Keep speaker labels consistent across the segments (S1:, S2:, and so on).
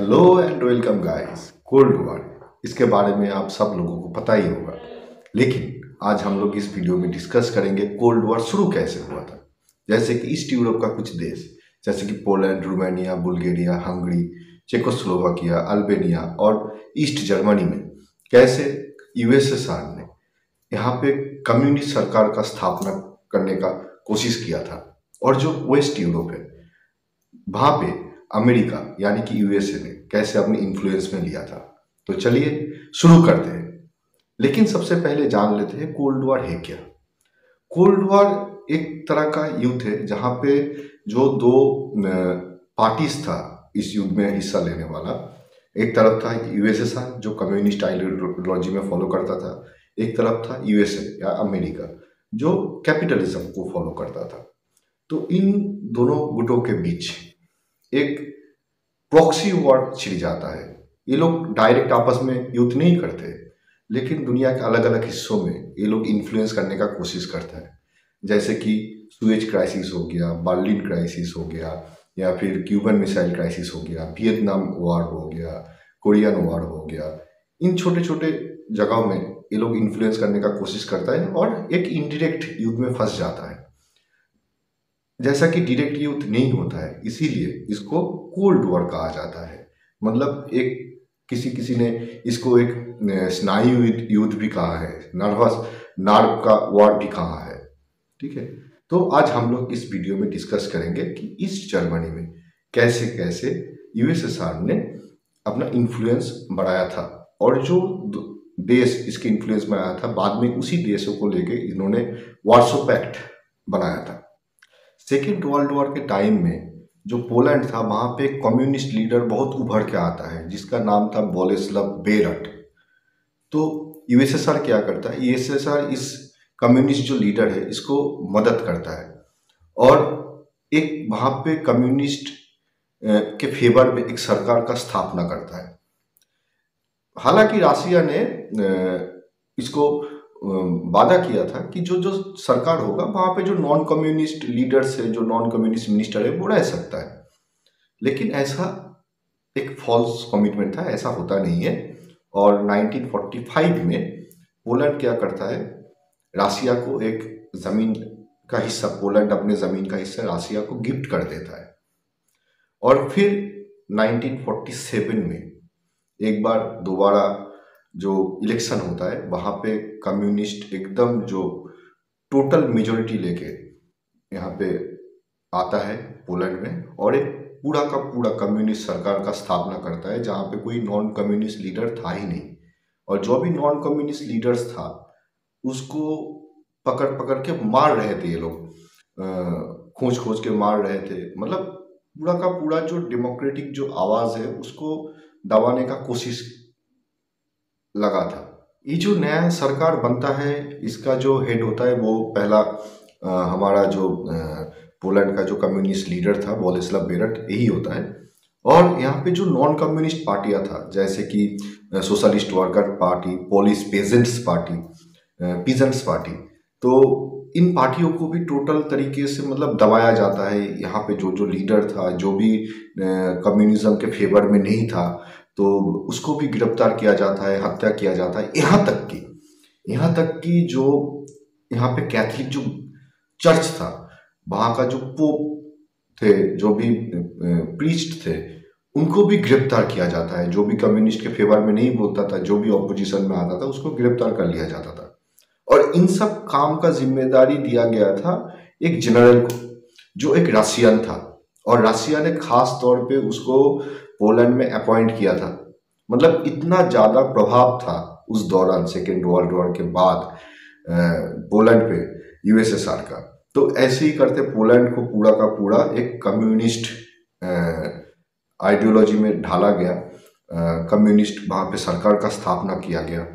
S1: Hello and welcome guys. Cold war इसके बारे में आप सब लोगों को पता ही होगा, लेकिन आज हम लोग इस वीडियो में डिस्कस करेंगे कोल्ड वॉर शुरू कैसे हुआ था। जैसे कि ईस्ट यूरोप का कुछ देश जैसे कि Poland, Romania, Bulgaria, Hungary, Czechoslovakia, Albania और ईस्ट जर्मनी में कैसे यूएसएसआर ने यहाँ पे कम्युनिस्ट सरकार का स्थापना करने का कोशिश किया था। और जो वेस्ट यूरोप है वहां पे अमेरिका यानी कि यूएसए ने कैसे अपने इन्फ्लुएंस में लिया था। तो चलिए शुरू करते हैं। लेकिन सबसे पहले जान लेते हैं कोल्ड वॉर है क्या। कोल्ड वॉर एक तरह का युद्ध है जहां पे जो दो पार्टीज था इस युद्ध में हिस्सा लेने वाला। एक तरफ था यूएसएसआर जो कम्युनिस्ट आइडियोलॉजी में फॉलो करता था, एक तरफ था यूएसए या अमेरिका जो कैपिटलिज्म को फॉलो करता था। तो इन दोनों गुटों के बीच एक प्रॉक्सी वॉर छिड़ जाता है। ये लोग डायरेक्ट आपस में युद्ध नहीं करते, लेकिन दुनिया के अलग अलग हिस्सों में ये लोग इन्फ्लुएंस करने का कोशिश करता है। जैसे कि सुएज क्राइसिस हो गया, बर्लिन क्राइसिस हो गया, या फिर क्यूबन मिसाइल क्राइसिस हो गया, वियतनाम वॉर हो गया, कोरियन वॉर हो गया। इन छोटे छोटे जगहों में ये लोग इन्फ्लुएंस करने का कोशिश करता है और एक इनडायरेक्ट युद्ध में फंस जाता है। जैसा कि डायरेक्ट युद्ध नहीं होता है, इसीलिए इसको कोल्ड वॉर कहा जाता है। मतलब एक किसी किसी ने इसको एक स्नायु युद्ध भी कहा है, नर्वस नर्व का वॉर भी कहा है। ठीक है, तो आज हम लोग इस वीडियो में डिस्कस करेंगे कि ईस्ट जर्मनी में कैसे कैसे यूएसएसआर ने अपना इन्फ्लुएंस बढ़ाया था, और जो देश इसके इन्फ्लुएंस में आया था बाद में उसी देशों को लेके इन्होंने वार्सो पैक्ट बनाया था। सेकेंड वर्ल्ड वॉर के टाइम में जो पोलैंड था वहां पे कम्युनिस्ट लीडर बहुत उभर के आता है जिसका नाम था बोलेस्लाव बेरट। तो यूएसएसआर क्या करता है, यूएसएसआर इस कम्युनिस्ट जो लीडर है इसको मदद करता है और एक वहां पे कम्युनिस्ट के फेवर में एक सरकार का स्थापना करता है। हालांकि राशिया ने इसको वादा किया था कि जो जो सरकार होगा वहां पे जो नॉन कम्युनिस्ट लीडर्स है, जो नॉन कम्युनिस्ट मिनिस्टर है वो रह सकता है। लेकिन ऐसा एक फॉल्स कमिटमेंट था, ऐसा होता नहीं है। और 1945 में पोलैंड क्या करता है, राशिया को एक जमीन का हिस्सा, पोलैंड अपने जमीन का हिस्सा राशिया को गिफ्ट कर देता है। और फिर 1947 में एक बार दोबारा जो इलेक्शन होता है वहां पे कम्युनिस्ट एकदम जो टोटल मेजोरिटी लेके यहाँ पे आता है पोलैंड में, और एक पूरा का पूरा कम्युनिस्ट सरकार का स्थापना करता है जहाँ पे कोई नॉन कम्युनिस्ट लीडर था ही नहीं। और जो भी नॉन कम्युनिस्ट लीडर्स था उसको पकड़ पकड़ के मार रहे थे ये लोग, खोज खोज के मार रहे थे। मतलब पूरा का पूरा जो डेमोक्रेटिक जो आवाज है उसको दबाने का कोशिश लगा था। ये जो नया सरकार बनता है इसका जो हेड होता है वो पहला हमारा जो पोलैंड का जो कम्युनिस्ट लीडर था बोलेस्लाव बेरट यही होता है। और यहाँ पे जो नॉन कम्युनिस्ट पार्टियां था जैसे कि socialist worker party, Polish pageants party, peasants party, तो इन पार्टियों को भी टोटल तरीके से मतलब दबाया जाता है। यहाँ पे जो जो लीडर था, जो भी कम्युनिज्म के फेवर में नहीं था, तो उसको भी गिरफ्तार किया जाता है, हत्या किया जाता है। यहाँ तक कि जो यहाँ पे कैथलिक जो चर्च था वहाँ का जो पोप थे, जो भी प्रीस्ट थे, उनको भी गिरफ्तार किया जाता है। जो भी कम्युनिस्ट के फेवर में नहीं बोलता था, जो भी ऑपोजिशन में आता था उसको गिरफ्तार कर लिया जाता था। और इन सब काम का जिम्मेदारी दिया गया था एक जनरल को जो एक रशियन था, और रशिया ने खास तौर पे उसको पोलैंड में अपॉइंट किया था। मतलब इतना ज्यादा प्रभाव था उस दौरान सेकेंड वर्ल्ड वॉर के बाद पोलैंड पे यूएसएसआर का। तो ऐसे ही करते पोलैंड को पूरा का पूरा एक कम्युनिस्ट आइडियोलॉजी में ढाला गया। कम्युनिस्ट वहां पे सरकार का स्थापना किया गया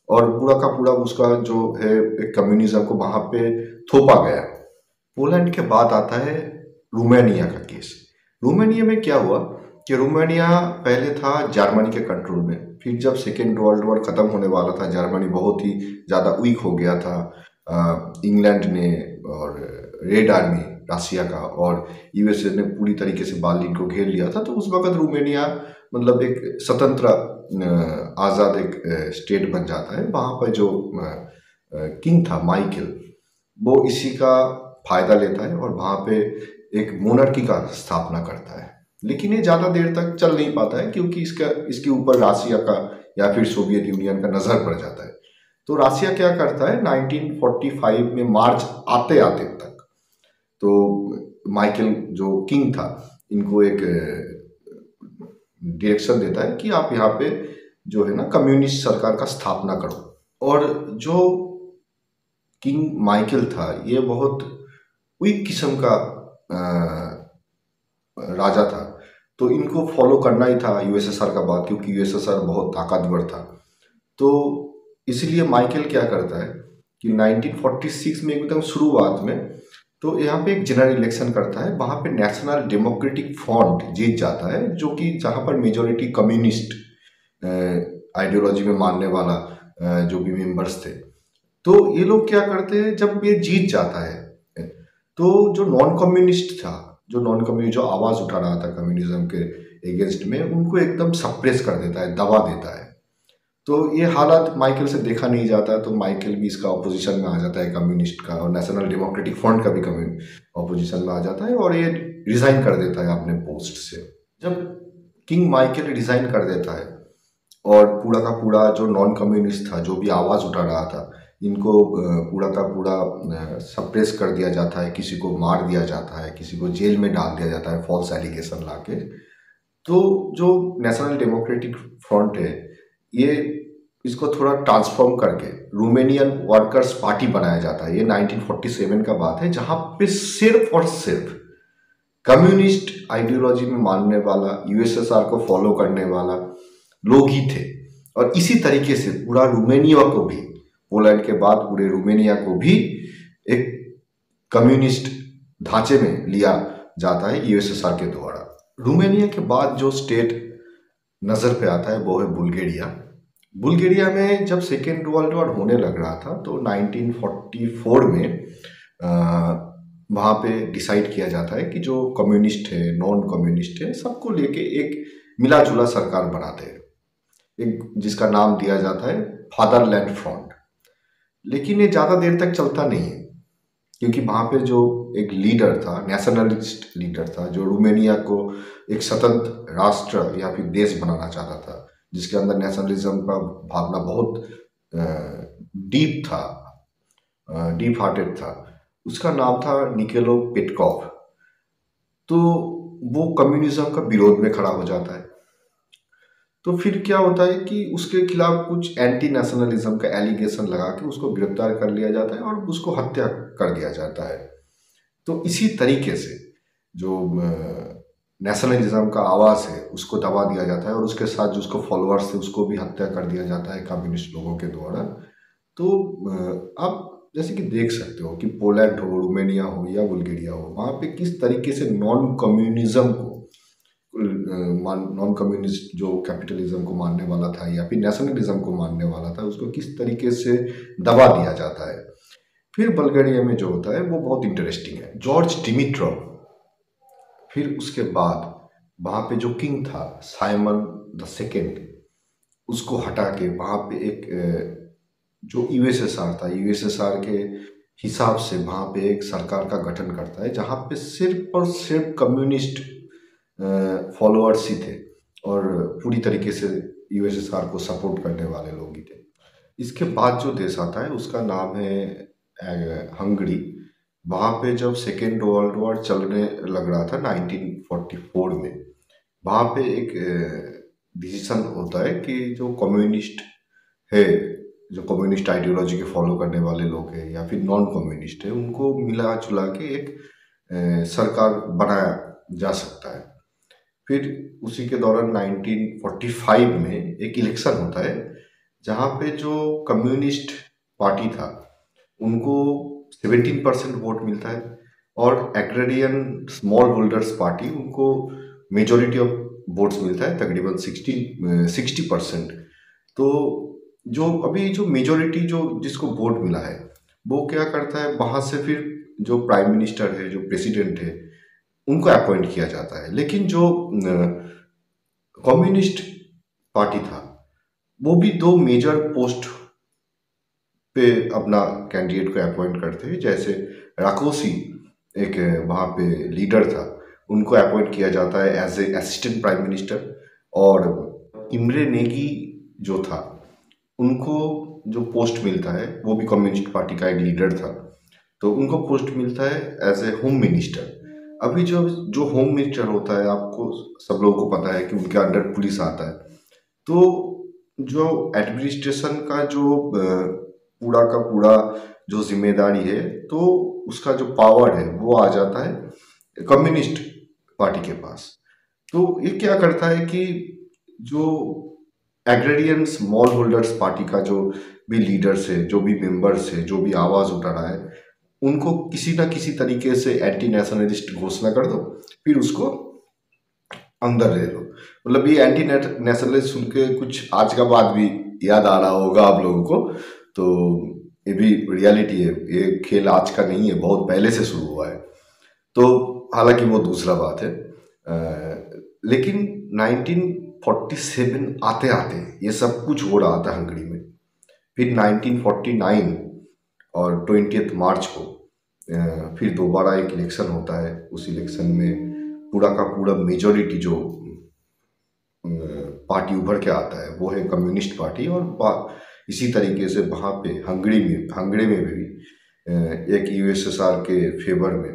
S1: और पूरा का पूरा उसका जो है एक कम्युनिज्म को वहां पे थोपा गया। पोलैंड के बाद आता है रोमानिया का केस। रोमानिया में क्या हुआ कि रोमानिया पहले था जर्मनी के कंट्रोल में, फिर जब सेकेंड वर्ल्ड वॉर खत्म होने वाला था, जर्मनी बहुत ही ज़्यादा वीक हो गया था। इंग्लैंड ने और रेड आर्मी रशिया का और यूएसए ने पूरी तरीके से बर्लिन को घेर लिया था। तो उस वक्त रोमानिया मतलब एक स्वतंत्र आज़ाद एक स्टेट बन जाता है। वहाँ पर जो किंग था माइकल, वो इसी का फायदा लेता है और वहाँ पे एक मोनार्की का स्थापना करता है। लेकिन ये ज़्यादा देर तक चल नहीं पाता है क्योंकि इसके ऊपर रासिया का या फिर सोवियत यूनियन का नज़र पड़ जाता है। तो रासिया क्या करता है 1945 में मार्च आते आते तक, तो माइकल जो किंग था इनको एक डायरेक्शन देता है कि आप यहाँ पे जो है ना कम्युनिस्ट सरकार का स्थापना करो। और जो किंग माइकल था ये बहुत वीक किस्म का राजा था, तो इनको फॉलो करना ही था यूएसएसआर का बात, क्योंकि यूएसएसआर बहुत ताकतवर था। तो इसलिए माइकल क्या करता है कि 1946 में एकदम शुरुआत में तो यहाँ पे एक जनरल इलेक्शन करता है। वहाँ पे नेशनल डेमोक्रेटिक फ्रंट जीत जाता है, जो कि जहाँ पर मेजोरिटी कम्युनिस्ट आइडियोलॉजी में मानने वाला जो भी मेंबर्स थे। तो ये लोग क्या करते हैं, जब ये जीत जाता है तो जो नॉन कम्युनिस्ट था, जो आवाज़ उठा रहा था कम्युनिज्म के अगेंस्ट में, उनको एकदम सप्रेस कर देता है, दबा देता है। तो ये हालात माइकल से देखा नहीं जाता, तो माइकल भी इसका अपोजिशन में आ जाता है कम्युनिस्ट का, और नेशनल डेमोक्रेटिक फ्रंट का भी अपोजिशन में आ जाता है और ये रिजाइन कर देता है अपने पोस्ट से। जब किंग माइकल रिजाइन कर देता है और पूरा का पूरा जो नॉन कम्युनिस्ट था, जो भी आवाज़ उठा रहा था, इनको पूरा का पूरा सप्रेस कर दिया जाता है, किसी को मार दिया जाता है, किसी को जेल में डाल दिया जाता है फॉल्स एलिगेशन लाके। तो जो नेशनल डेमोक्रेटिक फ्रंट है ये इसको थोड़ा ट्रांसफॉर्म करके रोमेनियन वर्कर्स पार्टी बनाया जाता है। ये 1947 का बात है, जहां पे सिर्फ और सिर्फ कम्युनिस्ट आइडियोलॉजी में मानने वाला, यूएसएसआर को फॉलो करने वाला लोग ही थे। और इसी तरीके से पूरा रोमेनिया को भी, पोलैंड के बाद पूरे रोमेनिया को भी एक कम्युनिस्ट ढांचे में लिया जाता है यूएसएसआर के द्वारा। रोमेनिया के बाद जो स्टेट नजर पे आता है वो है बुल्गारिया। बुल्गारिया में जब सेकेंड वर्ल्ड वॉर होने लग रहा था तो 1944 में वहाँ पे डिसाइड किया जाता है कि जो कम्युनिस्ट है, नॉन कम्युनिस्ट है, सबको लेके एक मिला जुला सरकार बनाते हैं, एक जिसका नाम दिया जाता है फादरलैंड फ्रंट। लेकिन ये ज़्यादा देर तक चलता नहीं है, क्योंकि वहाँ पे जो एक लीडर था, नेशनलिस्ट लीडर था, जो रोमेनिया को एक स्वतंत्र राष्ट्र या फिर देश बनाना चाहता था, जिसके अंदर नेशनलिज्म का भावना बहुत डीप था, डीप हार्टेड था, उसका नाम था निकोलो पेट्कोव। तो वो कम्युनिज्म का विरोध में खड़ा हो जाता है। तो फिर क्या होता है कि उसके खिलाफ कुछ एंटी नेशनलिज्म का एलिगेशन लगा के उसको गिरफ्तार कर लिया जाता है और उसको हत्या कर दिया जाता है। तो इसी तरीके से जो नेशनलिज्म का आवाज़ है उसको दबा दिया जाता है और उसके साथ जो उसको फॉलोअर्स थे उसको भी हत्या कर दिया जाता है कम्युनिस्ट लोगों के द्वारा। तो आप जैसे कि देख सकते हो कि पोलैंड हो, रोमेनिया हो या बुल्गारिया हो, वहाँ पे किस तरीके से नॉन कम्युनिज्म को, नॉन कम्युनिस्ट जो कैपिटलिज्म को मानने वाला था या फिर नेशनलिज्म को मानने वाला था, उसको किस तरीके से दबा दिया जाता है। फिर बुल्गारिया में जो होता है वो बहुत इंटरेस्टिंग है, जॉर्ज डिमिट्रोव। फिर उसके बाद वहाँ पे जो किंग था साइमन द सेकेंड, उसको हटा के वहाँ पे एक जो यूएसएसआर था, यूएसएसआर के हिसाब से वहाँ पे एक सरकार का गठन करता है, जहाँ पे सिर्फ और सिर्फ कम्युनिस्ट फॉलोअर्स ही थे और पूरी तरीके से यूएसएसआर को सपोर्ट करने वाले लोग ही थे। इसके बाद जो देश आता है उसका नाम है हंगरी। वहाँ पे जब सेकेंड वर्ल्ड वॉर चलने लग रहा था 1944 में, वहाँ पे एक डिसीजन होता है कि जो कम्युनिस्ट है, जो कम्युनिस्ट आइडियोलॉजी के फॉलो करने वाले लोग हैं या फिर नॉन कम्युनिस्ट है, उनको मिला जुला के एक सरकार बनाया जा सकता है। फिर उसी के दौरान 1945 में एक इलेक्शन होता है, जहाँ पे जो कम्युनिस्ट पार्टी था उनको 17% वोट मिलता है और एग्रेरियन स्मॉल होल्डर्स पार्टी, उनको मेजोरिटी ऑफ वोट्स मिलता है, तकरीबन 60%। तो जो अभी जो मेजोरिटी जो जिसको वोट मिला है वो क्या करता है, वहाँ से फिर जो प्राइम मिनिस्टर है, जो प्रेसिडेंट है, उनको अपॉइंट किया जाता है। लेकिन जो कम्युनिस्ट पार्टी था, वो भी दो मेजर पोस्ट पे अपना कैंडिडेट को अपॉइंट करते हैं। जैसे राकोसी एक वहाँ पे लीडर था, उनको अपॉइंट किया जाता है as a assistant prime minister. और इमरे नेगी जो था, उनको जो पोस्ट मिलता है, वो भी कम्युनिस्ट पार्टी का एक लीडर था, तो उनको पोस्ट मिलता है एज ए होम मिनिस्टर। अभी जो जो होम मिनिस्टर होता है, आपको सब लोगों को पता है कि उनके अंडर पुलिस आता है। तो जो एडमिनिस्ट्रेशन का जो पूरा का पूरा जो जिम्मेदारी है, तो उसका जो पावर है वो आ जाता है कम्युनिस्ट पार्टी के पास। तो ये क्या करता है कि जो एग्रेरियन स्मॉल होल्डर्स पार्टी का जो भी लीडर्स है, जो भी मेंबर्स है, जो भी आवाज़ उठा रहा है, उनको किसी ना किसी तरीके से एंटी नेशनलिस्ट घोषणा कर दो, फिर उसको अंदर ले लो। मतलब ये एंटी नेशनलिस्ट सुन के कुछ आज का बात भी याद आ रहा होगा आप लोगों को, तो ये भी रियलिटी है, ये खेल आज का नहीं है, बहुत पहले से शुरू हुआ है। तो हालांकि वो दूसरा बात है, लेकिन 1947 आते आते ये सब कुछ हो रहा था हंगरी में। फिर 1949 और 20 मार्च को फिर दोबारा एक इलेक्शन होता है। उस इलेक्शन में पूरा का पूरा मेजॉरिटी जो पार्टी उभर के आता है वो है कम्युनिस्ट पार्टी। और इसी तरीके से वहाँ पे हंगरी में भी एक यूएसएसआर के फेवर में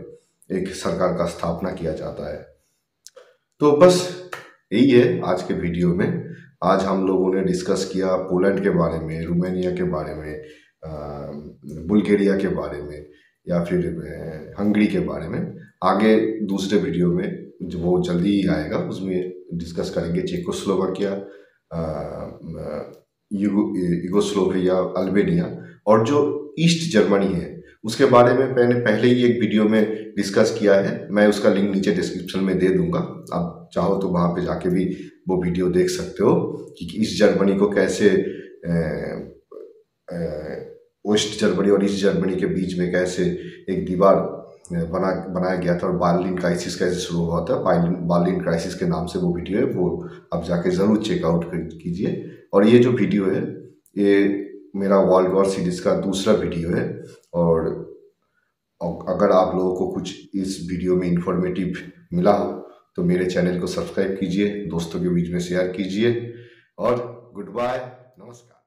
S1: एक सरकार का स्थापना किया जाता है। तो बस यही है आज के वीडियो में। आज हम लोगों ने डिस्कस किया पोलैंड के बारे में, रोमानिया के बारे में, बुल्गारिया के बारे में, या फिर हंगरी के बारे में। आगे दूसरे वीडियो में जो वो जल्दी ही आएगा, उसमें डिस्कस करेंगे चेकोस्लोवाकिया, यूगोस्लोविया, अल्बानिया और जो ईस्ट जर्मनी है, उसके बारे में मैंने पहले ही एक वीडियो में डिस्कस किया है। मैं उसका लिंक नीचे डिस्क्रिप्शन में दे दूंगा, आप चाहो तो वहाँ पे जाके भी वो वीडियो देख सकते हो कि ईस्ट जर्मनी को कैसे वेस्ट जर्मनी और ईस्ट जर्मनी के बीच में कैसे एक दीवार बनाया गया था, और बार्लिन क्राइसिस कैसे शुरू हुआ था। बार्लिन क्राइसिस के नाम से वो वीडियो है, वो आप जाके ज़रूर चेकआउट कीजिए। और ये जो वीडियो है, ये मेरा वर्ल्ड वॉर सीरीज़ का दूसरा वीडियो है। और अगर आप लोगों को कुछ इस वीडियो में इंफॉर्मेटिव मिला हो तो मेरे चैनल को सब्सक्राइब कीजिए, दोस्तों के बीच में शेयर कीजिए। और गुड बाय, नमस्कार।